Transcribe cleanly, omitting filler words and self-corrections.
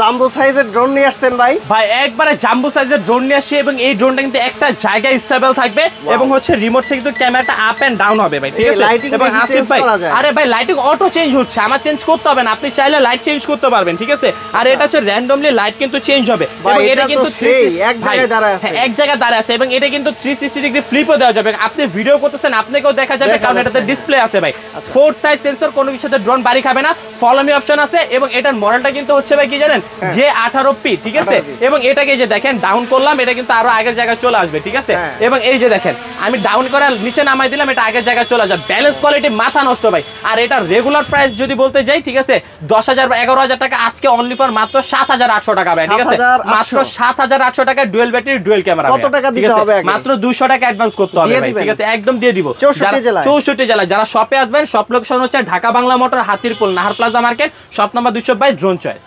Jumbo সাইজের drone নিয়ে আসছেন ভাই। ভাই একবারে জাম্বো সাইজের ড্রোন নিয়ে আসি, এবং এই ড্রোনটা কিন্তু একটা জায়গায় স্টেবল থাকবে, এবং হচ্ছে রিমোট থেকে কিন্তু ক্যামেরাটা আপ এন্ড ডাউন হবে ভাই, ঠিক আছে? এবং আসিফ ভাই, আরে ভাই লাইটিং অটো চেঞ্জ হচ্ছে, আমার চেঞ্জ করতে হবে না, আপনি চাইলে লাইট চেঞ্জ করতে পারবেন, ঠিক আছে? আর এটা হচ্ছে র্যান্ডমলি লাইট কিন্তু চেঞ্জ হবে, এবং এটা কিন্তু এক জায়গায় দাঁড়ায় আছে, এক জায়গায় দাঁড়ায় আছে, এবং এটা কিন্তু 360 ডিগ্রি ফ্লিপও দেওয়া যাবে। আপনি ভিডিও করতেছেন, আপনাকেও দেখা যাবে, কারণ এটাতে ডিসপ্লে আছে ভাই। 4 সাইজ সেন্সর, কোনো কিছুতে ড্রোন বাড়ি খাবে না। ফলো মি অপশন আছে, এবং এটার মডেলটা কিন্তু হচ্ছে ভাই কি জানেন, যে 18P, ঠিক আছে? এবং এটাকে যে দেখেন ডাউন করলাম, এটা কিন্তু আরো আগের জায়গায় চলে আসবে, ঠিক আছে? এবং এই যে দেখেন আমি ডাউন করে নিচে নামাই দিলাম, এটা আগের জায়গায় চলে যাবে। ব্যালেন্স কোয়ালিটি মাথা নষ্ট ভাই। আর এটা রেগুলার প্রাইস যদি বলতে যাই, ঠিক আছে, 10,000 বা 11,000 টাকা, আজকে অনলি ফর মাত্র 7,800 টাকা ভাই, ঠিক আছে? মাত্র 7,800 টাকা, ডুয়েল ব্যাটারি, ডুয়েল ক্যামেরা। কত টাকা দিতে হবে? মাত্র 200 টাকা অ্যাডভান্স করতে হবে ভাই, ঠিক আছে? একদম দিয়ে দিব। 64 জেলায় যারা শপে আসবেন, শপ লোকেশন হচ্ছে Dhaka Bangla Motor, Hatirpool, Nahar Plaza market, shop number 222, Drone choice.